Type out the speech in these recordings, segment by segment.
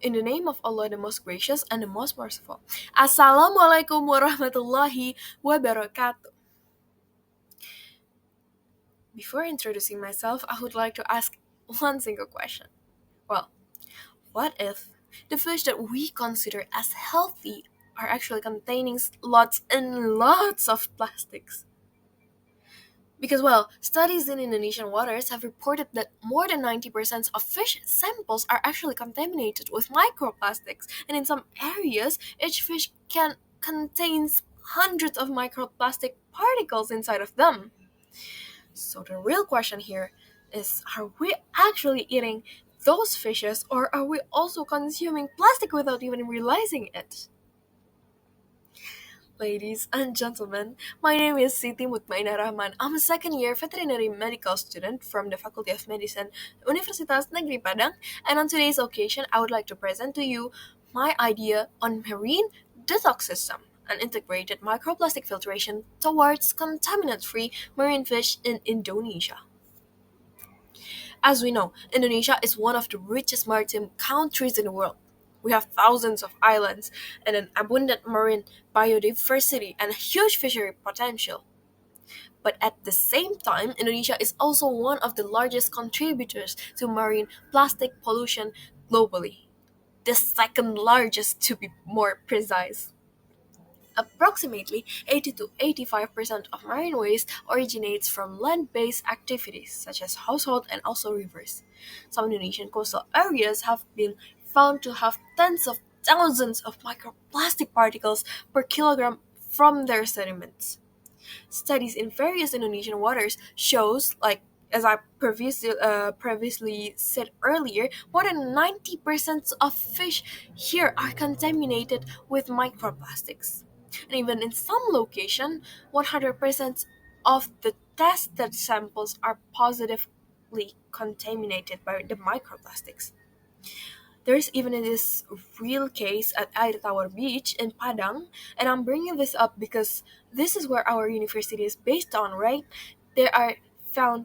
In the name of Allah, the most gracious and the most merciful. Assalamualaikum warahmatullahi wabarakatuh. Before introducing myself, I would like to ask one single question. Well, what if the fish that we consider as healthy are actually containing lots and lots of plastics? Because, well, studies in Indonesian waters have reported that more than 90% of fish samples are actually contaminated with microplastics, and in some areas, each fish can contains hundreds of microplastic particles inside of them. So the real question here is, are we actually eating those fishes, or are we also consuming plastic without even realizing it? Ladies and gentlemen, my name is Siti Mutmainnah Rahman. I'm a second-year veterinary medical student from the Faculty of Medicine, Universitas Negeri Padang, and on today's occasion, I would like to present to you my idea on marine detox system, an integrated microplastic filtration towards contaminant-free marine fish in Indonesia. As we know, Indonesia is one of the richest maritime countries in the world. We have thousands of islands and an abundant marine biodiversity and a huge fishery potential. But at the same time, Indonesia is also one of the largest contributors to marine plastic pollution globally. The second largest, to be more precise. Approximately 80 to 85% of marine waste originates from land-based activities such as household and also rivers. Some Indonesian coastal areas have been found to have tens of thousands of microplastic particles per kilogram from their sediments. Studies in various Indonesian waters shows, like as I previously said earlier, more than 90% of fish here are contaminated with microplastics. And even in some location, 100% of the tested samples are positively contaminated by the microplastics. There's even this real case at Air Tower Beach in Padang, and I'm bringing this up because this is where our university is based on, right? There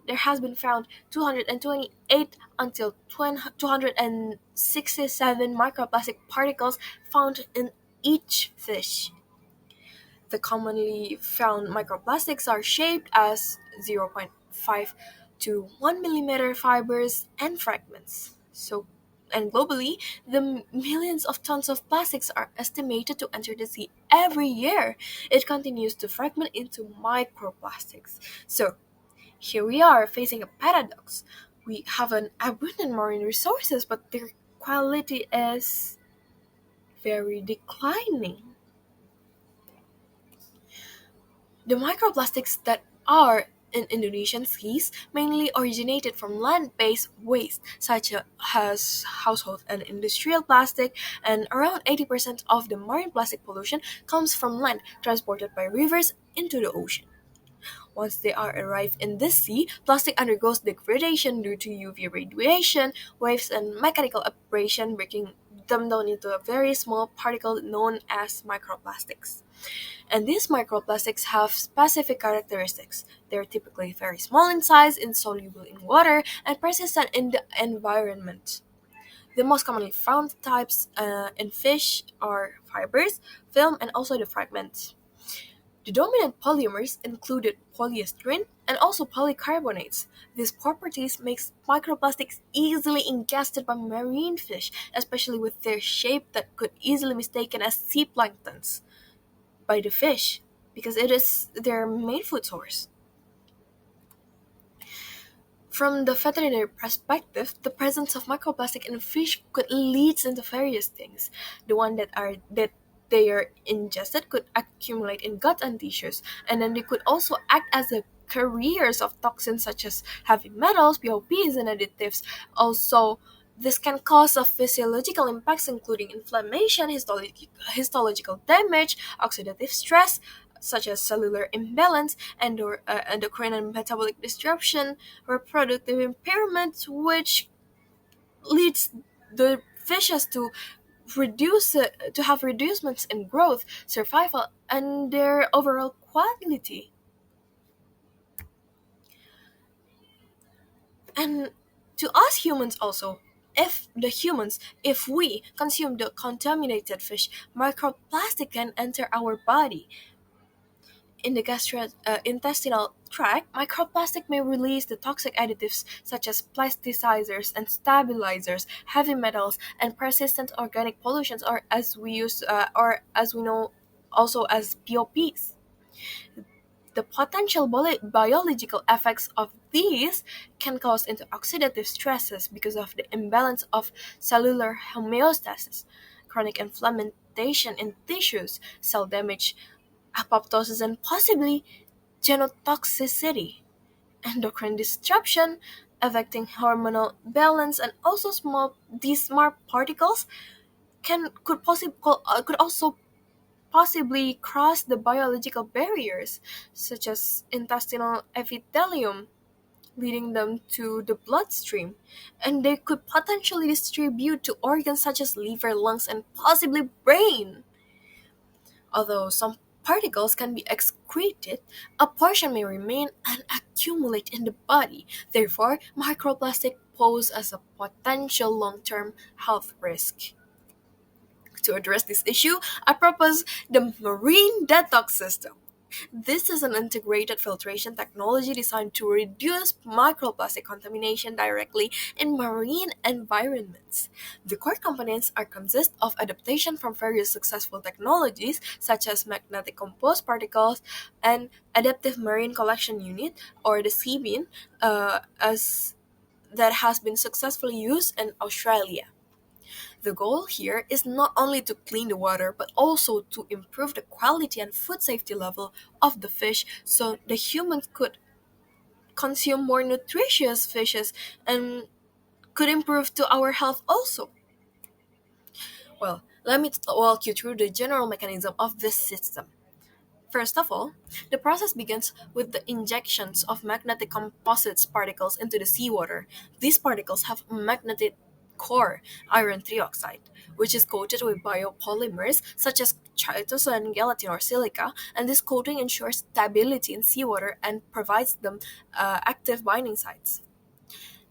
has been found 228 until 267 microplastic particles found in each fish. The commonly found microplastics are shaped as zero point 0.5 to 1 millimeter fibers and fragments. And globally, the millions of tons of plastics are estimated to enter the sea every year. It continues to fragment into microplastics. So, here we are facing a paradox. We have an abundant marine resources, but their quality is very declining. The microplastics that are in Indonesian seas mainly originated from land-based waste, such as household and industrial plastic, and around 80% of the marine plastic pollution comes from land transported by rivers into the ocean. Once they are arrived in the sea, plastic undergoes degradation due to UV radiation, waves, and mechanical abrasion, breaking them down into a very small particle known as microplastics. And these microplastics have specific characteristics. They're typically very small in size, insoluble in water, and persistent in the environment. The most commonly found types in fish are fibers, film, and also the fragments. The dominant polymers included polyester and also polycarbonates. These properties makes microplastics easily ingested by marine fish, especially with their shape that could easily be mistaken as sea planktons by the fish, because it is their main food source. From the veterinary perspective, the presence of microplastic in fish could lead into various things. The one that they are ingested could accumulate in gut and tissues, and then they could also act as a carriers of toxins such as heavy metals, POPs, and additives. Also, this can cause of physiological impacts including inflammation, histological damage, oxidative stress, such as cellular imbalance, endocrine and metabolic disruption, reproductive impairment, which leads the fishes to have reducements in growth, survival, and their overall quality. And to us humans also, if we consume the contaminated fish, microplastic can enter our body. In the gastrointestinal tract, microplastic may release the toxic additives such as plasticizers and stabilizers, heavy metals, and persistent organic pollutions, or as we know, also as POPs. The potential biological effects of these can cause into oxidative stresses because of the imbalance of cellular homeostasis, chronic inflammation in tissues, cell damage, apoptosis, and possibly genotoxicity, endocrine disruption, affecting hormonal balance, and also these small particles could also possibly cross the biological barriers, such as intestinal epithelium, leading them to the bloodstream, and they could potentially distribute to organs such as liver, lungs, and possibly brain. Although some particles can be excreted, a portion may remain and accumulate in the body. Therefore, microplastic pose as a potential long-term health risk. To address this issue, I propose the marine detox system. This is an integrated filtration technology designed to reduce microplastic contamination directly in marine environments. The core components are consist of adaptation from various successful technologies such as magnetic composed particles and adaptive marine collection unit, or the CBIN, as that has been successfully used in Australia. The goal here is not only to clean the water but also to improve the quality and food safety level of the fish so the humans could consume more nutritious fishes and could improve to our health also. Well, let me walk you through the general mechanism of this system. First of all, the process begins with the injections of magnetic composites particles into the seawater. These particles have a magnetic core, iron trioxide, which is coated with biopolymers such as chitosan, gelatin, or silica, and this coating ensures stability in seawater and provides them active binding sites.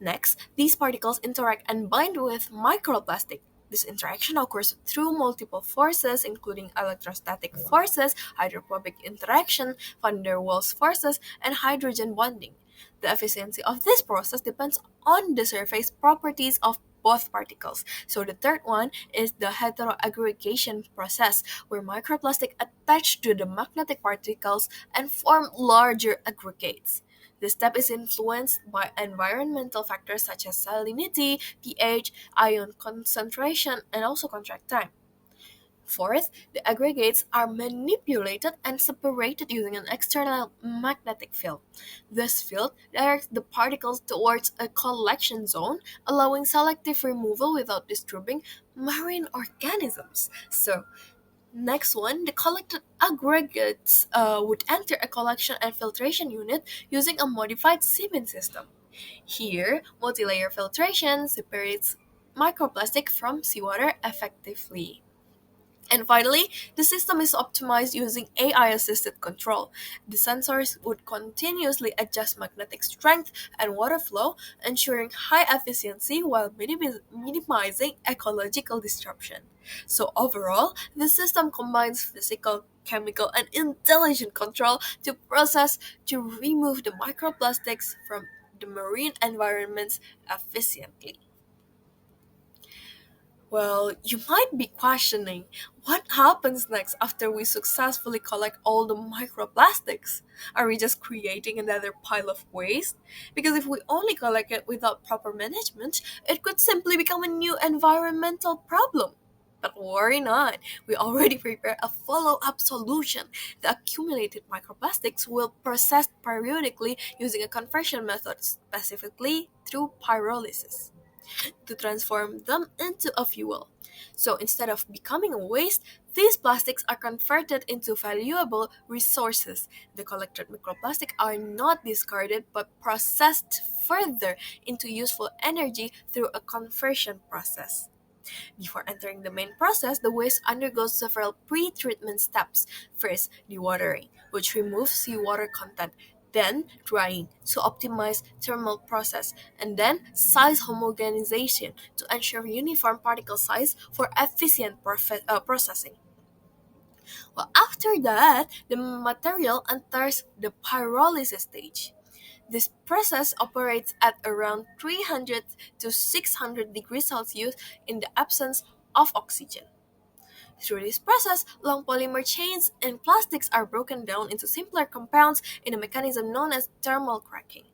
Next, these particles interact and bind with microplastic. This interaction occurs through multiple forces, including electrostatic forces, hydrophobic interaction, van der Waals forces, and hydrogen bonding. The efficiency of this process depends on the surface properties of both particles. So the third one is the heteroaggregation process, where microplastic attach to the magnetic particles and form larger aggregates. This step is influenced by environmental factors such as salinity, pH, ion concentration, and also contract time. Fourth, the aggregates are manipulated and separated using an external magnetic field. This field directs the particles towards a collection zone, allowing selective removal without disturbing marine organisms. So, next one, the collected aggregates would enter a collection and filtration unit using a modified semen system. Here, multi-layer filtration separates microplastic from seawater effectively. And finally, the system is optimized using AI assisted control. The sensors would continuously adjust magnetic strength and water flow, ensuring high efficiency while minimizing ecological disruption. So, overall, the system combines physical, chemical, and intelligent control to remove the microplastics from the marine environments efficiently. Well, you might be questioning what happens next after we successfully collect all the microplastics? Are we just creating another pile of waste? Because if we only collect it without proper management, it could simply become a new environmental problem. But worry not, we already prepared a follow up solution. The accumulated microplastics will processed periodically using a conversion method, specifically through pyrolysis to transform them into a fuel. So instead of becoming a waste, these plastics are converted into valuable resources. The collected microplastic are not discarded but processed further into useful energy through a conversion process. Before entering the main process, the waste undergoes several pre-treatment steps. First, dewatering, which removes seawater content. then drying to optimize thermal process, and then size homogenization to ensure uniform particle size for efficient processing. Well, after that, the material enters the pyrolysis stage. This process operates at around 300 to 600 degrees Celsius in the absence of oxygen. Through this process, long polymer chains and plastics are broken down into simpler compounds in a mechanism known as thermal cracking.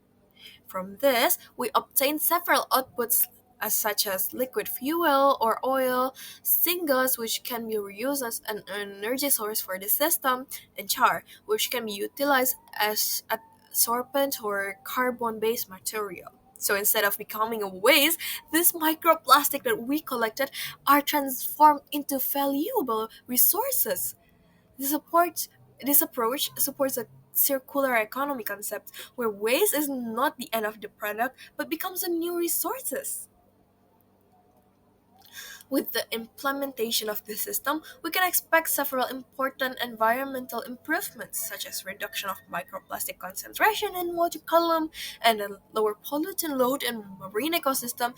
From this, we obtain several outputs such as liquid fuel or oil, syngas, which can be reused as an energy source for the system, and char, which can be utilized as a sorbent or carbon-based material. So instead of becoming a waste, this microplastic that we collected are transformed into valuable resources. This supports this approach supports a circular economy concept where waste is not the end of the product but becomes a new resources. With the implementation of this system, we can expect several important environmental improvements such as reduction of microplastic concentration in water column and a lower pollutant load in marine ecosystem,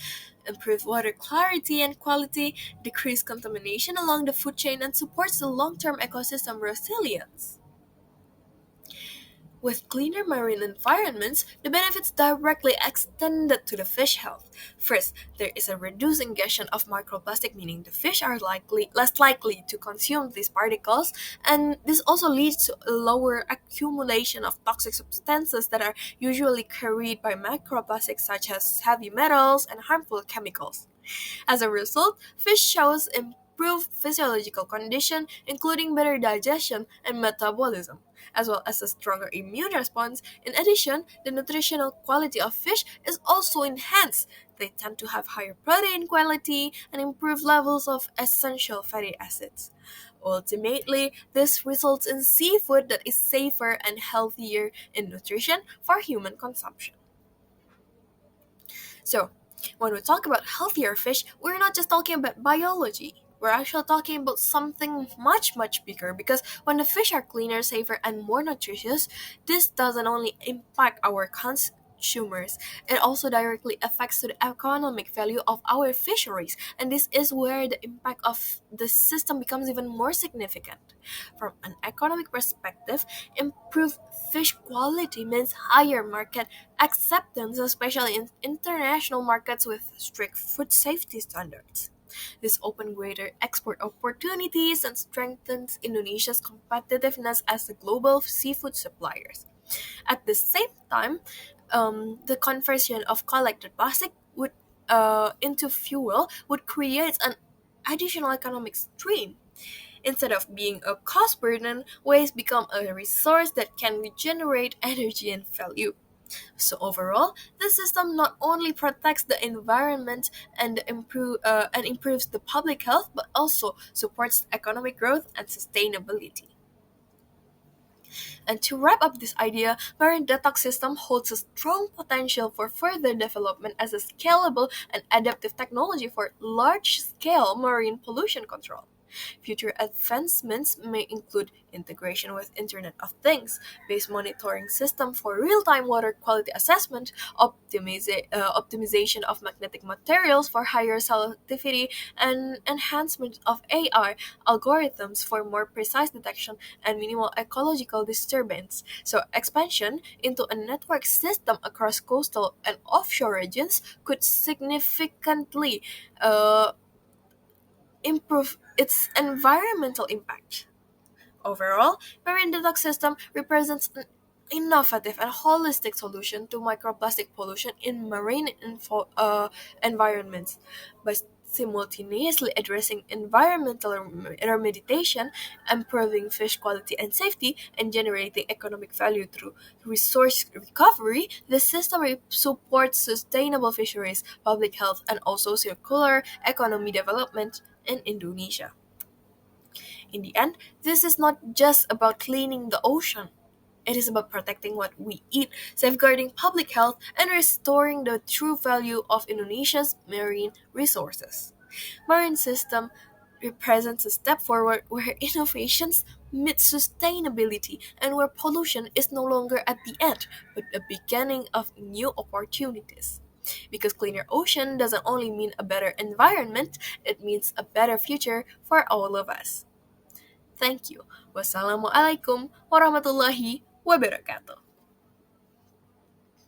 improved water clarity and quality, decreased contamination along the food chain, and supports the long-term ecosystem resilience. With cleaner marine environments, the benefits directly extended to the fish health. First, there is a reduced ingestion of microplastic, meaning the fish are less likely to consume these particles, and this also leads to a lower accumulation of toxic substances that are usually carried by microplastics, such as heavy metals and harmful chemicals. As a result, fish shows improved physiological condition, including better digestion and metabolism, as well as a stronger immune response. In addition, the nutritional quality of fish is also enhanced. They tend to have higher protein quality and improved levels of essential fatty acids. Ultimately, this results in seafood that is safer and healthier in nutrition for human consumption. So, when we talk about healthier fish, we're not just talking about biology. We're actually talking about something much, much bigger because when the fish are cleaner, safer, and more nutritious, this doesn't only impact our consumers, it also directly affects the economic value of our fisheries. And this is where the impact of the system becomes even more significant. From an economic perspective, improved fish quality means higher market acceptance, especially in international markets with strict food safety standards. This opens greater export opportunities and strengthens Indonesia's competitiveness as a global seafood suppliers. At the same time, the conversion of collected plastic would into fuel would create an additional economic stream. Instead of being a cost burden, waste become a resource that can regenerate energy and value. So overall, the system not only protects the environment and improves the public health, but also supports economic growth and sustainability. And to wrap up this idea, marine detox system holds a strong potential for further development as a scalable and adaptive technology for large-scale marine pollution control. Future advancements may include integration with Internet of Things, based monitoring system for real-time water quality assessment, optimization of magnetic materials for higher selectivity, and enhancement of AI algorithms for more precise detection and minimal ecological disturbance. So, expansion into a network system across coastal and offshore regions could significantly uh, improve its environmental impact. Overall, marine detox system represents an innovative and holistic solution to microplastic pollution in marine environments by simultaneously addressing environmental remediation, improving fish quality and safety, and generating economic value through resource recovery. The system supports sustainable fisheries, public health, and also circular economy development in Indonesia. In the end, this is not just about cleaning the ocean. It is about protecting what we eat, safeguarding public health, and restoring the true value of Indonesia's marine resources. Marine system represents a step forward where innovations meet sustainability, and where pollution is no longer at the end, but the beginning of new opportunities. Because cleaner ocean doesn't only mean a better environment, it means a better future for all of us. Thank you. Wassalamualaikum warahmatullahi wabarakatuh.